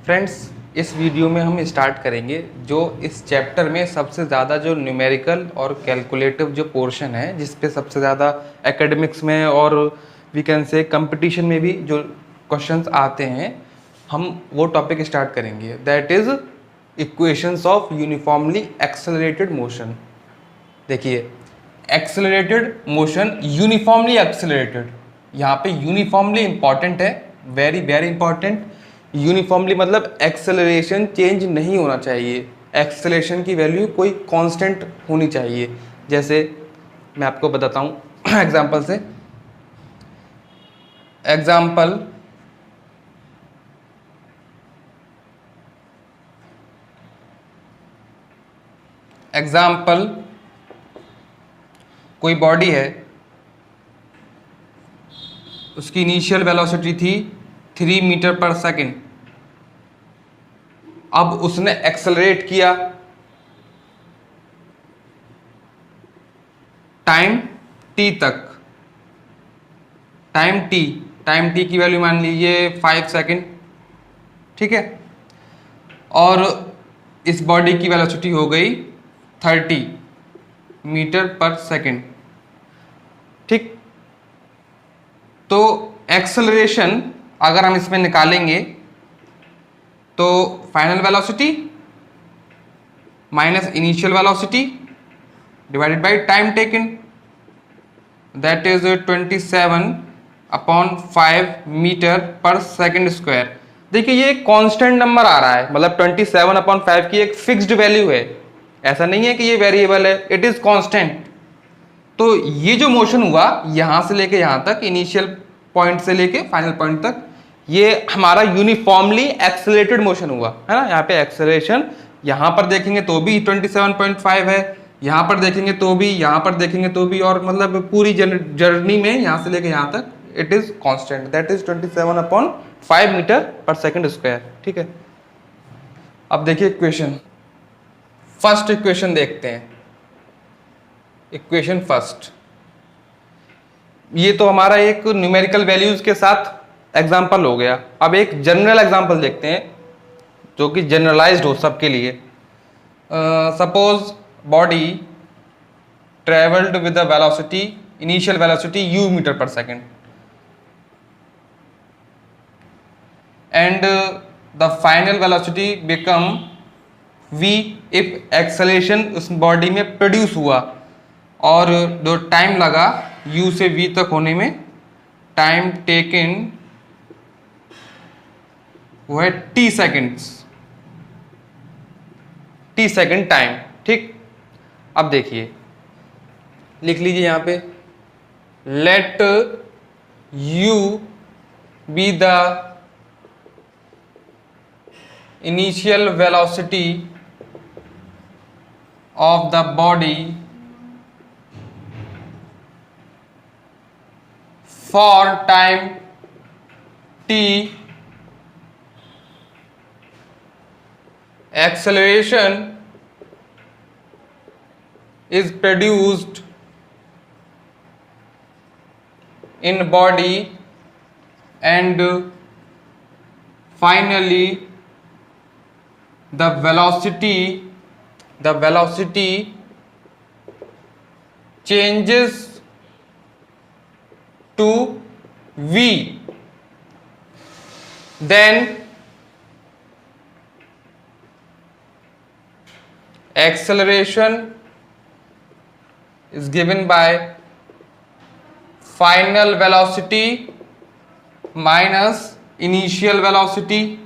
Friends, इस video में हम स्टार्ट करेंगे जो इस चैप्टर में सबसे ज़्यादा जो न्यूमेरिकल और कैलकुलेटिव जो पोर्शन है, जिस पे सबसे ज़्यादा एकेडमिक्स में और वी कैन से कंपटीशन में भी जो क्वेश्चंस आते हैं, हम वो टॉपिक स्टार्ट करेंगे। That is equations of uniformly accelerated motion. देखिए, एक्सेलरेटेड मोशन, यूनिफॉर्मली एक्सेलरेटेड, यहाँ पे यूनिफॉर्मली इंपॉर्टेंट है, वेरी वेरी इंपॉर्टेंट। यूनिफॉर्मली मतलब एक्सेलरेशन चेंज नहीं होना चाहिए, एक्सेलरेशन की वैल्यू कोई कांस्टेंट होनी चाहिए। जैसे मैं आपको बताता हूँ एग्जांपल से। एग्जांपल, कोई बॉडी है, उसकी इनिशियल वेलोसिटी थी 3 मीटर पर सेकेंड। अब उसने एक्सेलरेट किया टाइम टी तक। टाइम टी की वैल्यू मान लीजिए 5 सेकेंड, ठीक है। और इस बॉडी की वेलोसिटी हो गई 30 मीटर पर सेकेंड, ठीक। तो एक्सेलरेशन अगर हम इसमें निकालेंगे तो final velocity minus initial velocity divided by time taken, that is 27/5 metre per second square. देखिए, ये कांस्टेंट नंबर आ रहा है, मतलब 27/5 की एक फिक्स्ड वैल्यू है, ऐसा नहीं है कि ये वेरिएबल है, इट इज कांस्टेंट। तो ये जो मोशन हुआ यहां से लेके यहां तक, इनिशियल पॉइंट से लेके फाइनल पॉइंट तक, ये हमारा यूनिफॉर्मली एक्सेलरेटेड मोशन हुआ है ना। यहाँ पे एक्सेलरेशन यहां पर देखेंगे तो भी 27.5 है, यहां पर देखेंगे तो भी, यहां पर देखेंगे तो भी, और मतलब पूरी जर्नी में यहां से लेके यहां तक it is constant, that is 27/5 metre per second square, ठीक है। अब देखिए इक्वेशन, फर्स्ट इक्वेशन देखते हैं। इक्वेशन फर्स्ट, ये तो हमारा एक न्यूमेरिकल वैल्यूज के साथ एग्जाम्पल हो गया। अब एक जनरल एग्जाम्पल देखते हैं जो कि जनरलाइज्ड हो सबके लिए। Suppose body travelled with the velocity, initial velocity u metre per second, and the final velocity become v if acceleration उस बॉडी में प्रोड्यूस हुआ, और जो टाइम लगा u से v तक होने में, टाइम टेकन वो है t सेकेंड टाइम, ठीक। अब देखिए, लिख लीजिए यहां पे, let u be the initial velocity of the body for time t, acceleration is produced in body, and finally the velocity changes to v, then acceleration is given by final velocity minus initial velocity,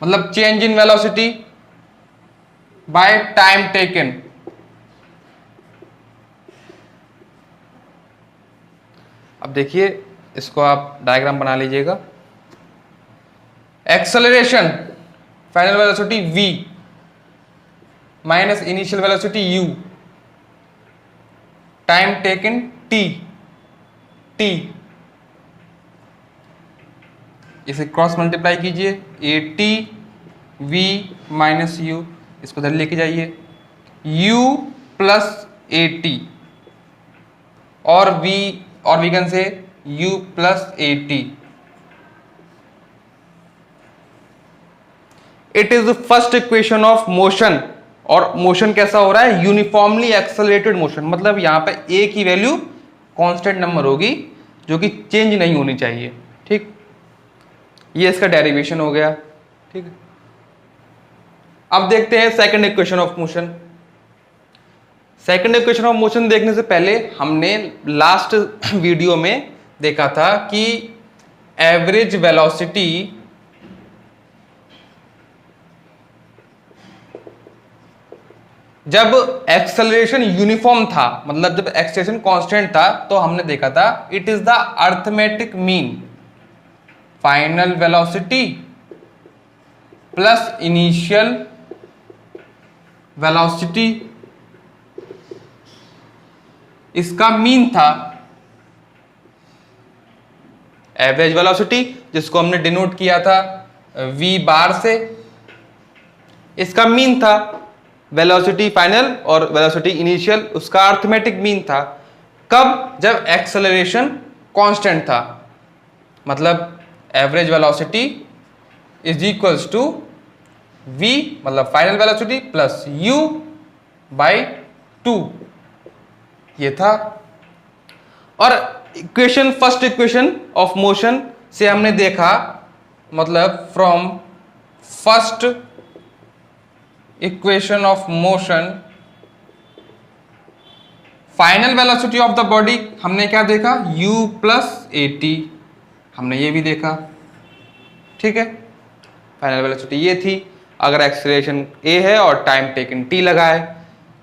मतलब change in velocity bye time taken. अब देखिए, इसको आप diagram बना लीजिएगा। Acceleration final velocity v minus initial velocity u, time taken t, इसे cross multiply कीजिए, AT v minus u, इसको इधर लेके जाइए, u प्लस AT और v can say u plus AT, it is first equation of motion. और motion कैसा हो रहा है? यूनिफॉर्मली एक्सेलरेटेड मोशन, मतलब यहां पे ए की वैल्यू कांस्टेंट नंबर होगी जो कि चेंज नहीं होनी चाहिए। ठीक, ये इसका डेरिवेशन हो गया। ठीक है, अब देखते हैं second equation of motion. Second equation of motion देखने से पहले हमने लास्ट वीडियो में देखा था कि एवरेज वेलोसिटी जब एक्सेलरेशन यूनिफॉर्म था, मतलब जब एक्सेलरेशन कांस्टेंट था, तो हमने देखा था it is the arithmetic mean final velocity plus initial velocity, इसका मीन था एवरेज वेलोसिटी, जिसको हमने डिनोट किया था v बार से। इसका मीन था वेलोसिटी फाइनल और वेलोसिटी इनिशियल, उसका अर्थमेटिक मीन था। कब? जब एक्सेलरेशन कांस्टेंट था, मतलब average velocity is equals to v, मतलब final velocity plus u by 2, ये था। और equation, first equation of motion से हमने देखा, मतलब from first equation of motion final velocity of the body हमने क्या देखा? u प्लस at, हमने ये भी देखा। ठीक है, फाइनल वेलोसिटी ये थी अगर एक्सेलरेशन a है और टाइम टेकन t लगा है।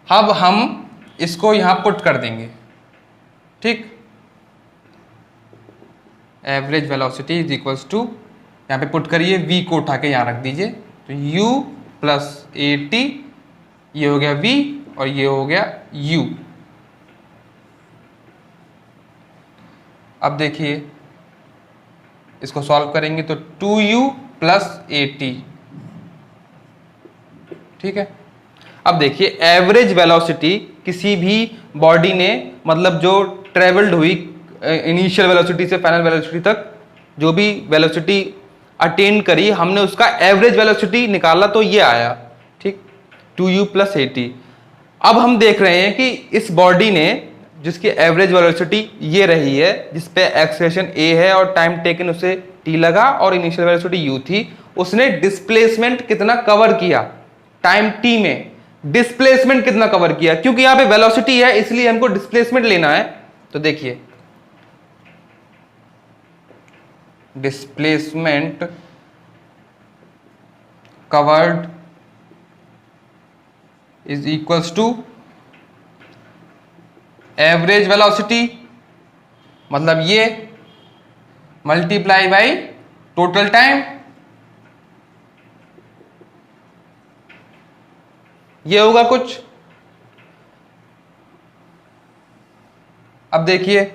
अब हम इसको यहां पुट कर देंगे। ठीक, average velocity is equals to, यहाँ पे पुट करिए, v को उठा के यहाँ रख दीजिए, तो u प्लस at, ये हो गया v और ये हो गया u। अब देखिए इसको सॉल्व करेंगे तो 2u प्लस at। ठीक है, अब देखिए एवरेज वेलोसिटी किसी भी बॉडी ने, मतलब जो ट्रेवल्ड हुई इनिशियल वेलोसिटी से फाइनल वेलोसिटी तक, जो भी वेलोसिटी अटेन करी, हमने उसका एवरेज वेलोसिटी निकाला तो ये आया। ठीक, 2u प्लस at। अब हम देख रहे हैं कि इस बॉडी ने, जिसकी एवरेज वेलोसिटी ये रही है, जिसपे एक्सेलरेशन a है और टाइम टेकन उसे t लगा और इनिशियल वेलोसिटी u थी, उसने डिस्प्लेसमेंट कितना कवर किया टाइम t में? डिस्प्लेसमेंट कितना कवर किया? क्योंकि यहां पे वेलोसिटी है इसलिए हमको डिस्प्लेसमेंट लेना है। तो देखिए displacement covered is equals to average velocity, मतलब ये मल्टीप्लाई बाई टोटल टाइम, ये होगा कुछ। अब देखिए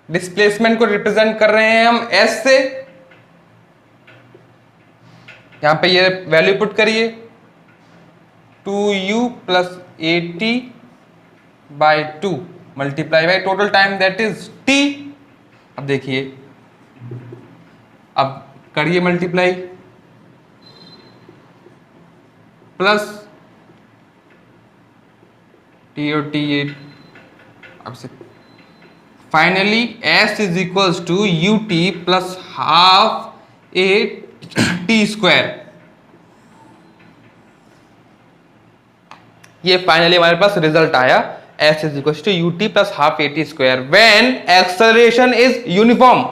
डिस्प्लेसमेंट को रिप्रेजेंट कर रहे हैं हम s से, यहां पे ये वैल्यू पुट करिए, 2u plus at by 2 multiply by total time that is t। अब देखिए, अब करिए मल्टीप्लाई, प्लस t और t, अब से finally s is equals to ut plus half a t square. ये फाइनली हमारे पास रिजल्ट आया, s is equals to ut plus half a t square when acceleration is uniform.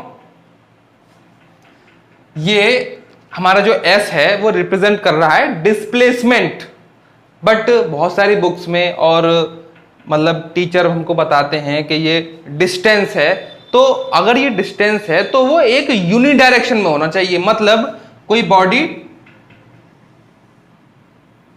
ये हमारा जो s है वो रिप्रेजेंट कर रहा है डिस्प्लेसमेंट, बट बहुत सारी बुक्स में और मतलब टीचर हमको बताते हैं कि ये डिस्टेंस है। तो अगर ये डिस्टेंस है तो वो एक यूनिडायरेक्शन में होना चाहिए, मतलब कोई बॉडी,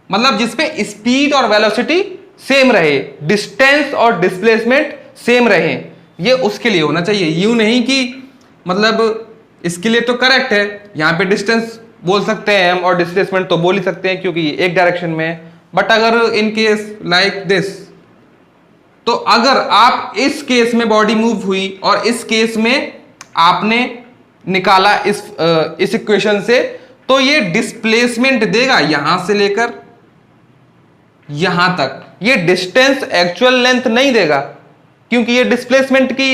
मतलब जिसपे स्पीड और वेलोसिटी सेम रहे, डिस्टेंस और डिस्प्लेसमेंट सेम रहे, ये उसके लिए होना चाहिए। यूं नहीं कि मतलब इसके लिए तो करेक्ट है, यहाँ पे डिस्टेंस बोल सकते हैं हम और डिस्प्लेसमेंट तो बोल ही सकते हैं क्योंकि एक डायरेक्शन में है। बट अगर इन केस लाइक दिस, तो अगर आप इस केस में बॉडी मूव हुई और इस केस में आपने निकाला इस इक्वेशन से, तो ये डिस्प्लेसमेंट देगा यहां से लेकर यहां तक, ये डिस्टेंस एक्चुअल लेंथ नहीं देगा, क्योंकि ये डिस्प्लेसमेंट की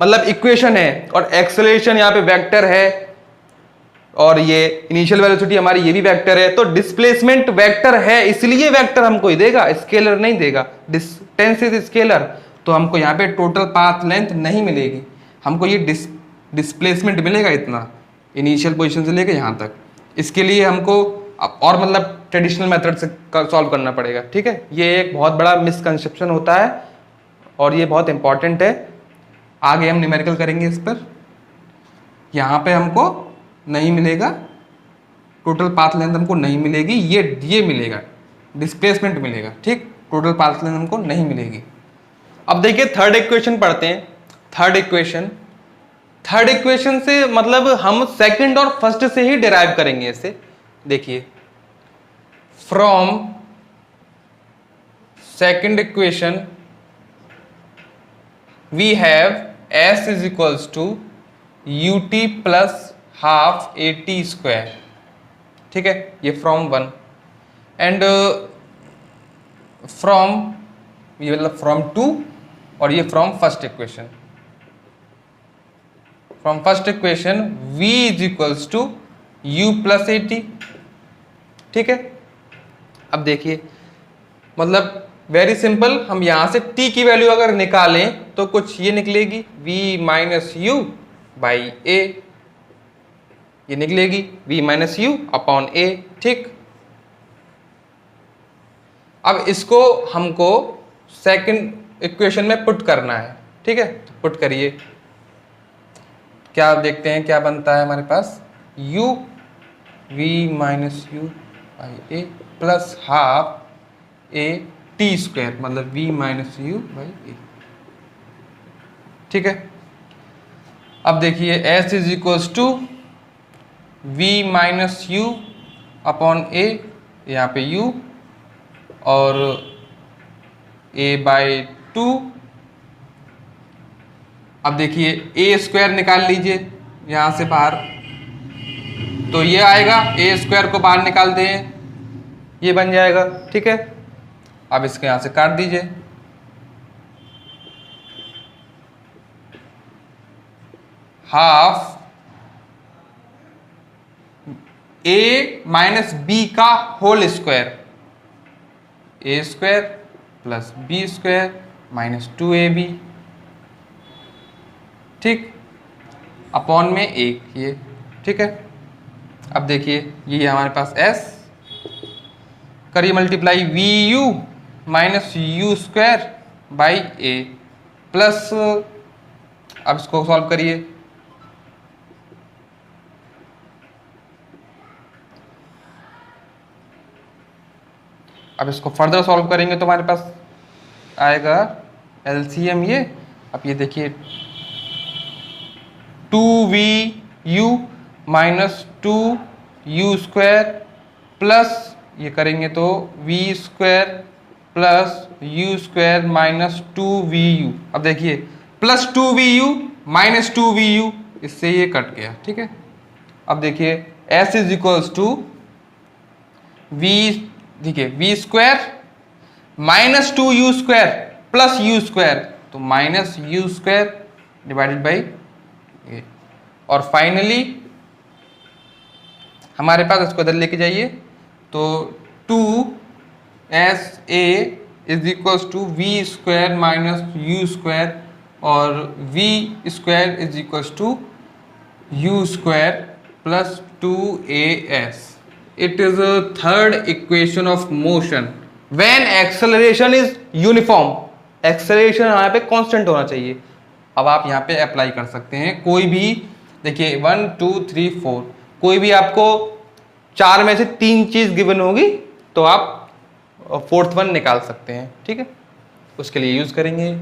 मतलब इक्वेशन है, और एक्सेलरेशन यहां पे वेक्टर है, और ये इनिशियल वेलोसिटी हमारी ये भी वेक्टर है, तो डिस्प्लेसमेंट वेक्टर है इसलिए वेक्टर हमको ही देगा, स्केलर नहीं देगा। डिस्टेंस इज स्केलर, तो हमको यहाँ पे टोटल पाथ लेंथ नहीं मिलेगी, हमको ये डिस्प्लेसमेंट मिलेगा इतना, इनिशियल पोजीशन से लेकर यहाँ तक। इसके लिए हमको और मतलब ट्रेडिशनल मेथड से सॉल्व करना पड़ेगा, ठीक है। ये एक बहुत बड़ा मिसकंसेप्शन होता है और ये बहुत इंपॉर्टेंट है। आगे हम न्यूमेरिकल करेंगे इस पर। यहाँ पे हमको नहीं मिलेगा टोटल पाथ लेंथ, हमको नहीं मिलेगी, ये मिलेगा, डिस्प्लेसमेंट मिलेगा, ठीक। टोटल पाथ लेंथ हमको नहीं मिलेगी। अब देखिए थर्ड इक्वेशन पढ़ते हैं। थर्ड इक्वेशन से मतलब हम सेकंड और फर्स्ट से ही डिराइव करेंगे इसे। देखिए from second equation we have s is equals to ut plus half at square, ठीक है। ये फ्रॉम वन, एंड फ्रॉम ये मतलब फ्रॉम टू, और ये from first equation. From first equation v is equals to u plus at, ठीक है। अब देखिए मतलब वेरी सिंपल, हम यहां से t की वैल्यू अगर निकालें तो कुछ ये निकलेगी v minus u by a, ये निकलेगी v minus u upon a, ठीक। अब इसको हमको सेकंड इक्वेशन में पुट करना है, ठीक है। तो पुट करिए, क्या देखते हैं क्या बनता है हमारे पास, u v minus u by a plus half a t square, मतलब v minus u by a, ठीक है। अब देखिए s is equals to v minus u upon a, यहाँ पे u, और a बाई 2। अब देखिए a स्क्वायर निकाल लीजिए यहाँ से बाहर, तो ये आएगा, a स्क्वायर को बाहर निकालते हैं, ये बन जाएगा, ठीक है। अब इसके यहाँ से काट दीजिए, हाफ a माइनस बी का whole square, a square plus b square minus 2ab, ठीक, अपॉन में एक ये, ठीक है। अब देखिए ये हमारे पास s, करिए multiply v u minus u square by a plus, अब इसको सॉल्व करिए, अब इसको फर्दर सॉल्व करेंगे तो हमारे पास आएगा एलसीएम ये। अब ये देखिए 2vu minus 2u square plus, ये करेंगे तो v square plus u square minus 2vu। अब देखिए प्लस 2vu माइनस 2vu, इससे ये कट गया, ठीक है। अब देखिए s is equals to v, देखिए v square minus 2u square plus u square, तो minus u square divided by a, और फाइनली हमारे पास इसको इधर लेके जाइए, तो 2sa is equals to v square minus u square, और v square is equals to u स्क्वायर plus 2as। It is a third equation of motion when acceleration is uniform। acceleration यहाँ पे constant होना चाहिए। अब आप यहाँ पे अप्लाई कर सकते हैं कोई भी, देखिए 1 2 3 4, कोई भी आपको 4 में से 3 चीज गिवन होगी तो आप फोर्थ वन निकाल सकते हैं, ठीक है। उसके लिए यूज करेंगे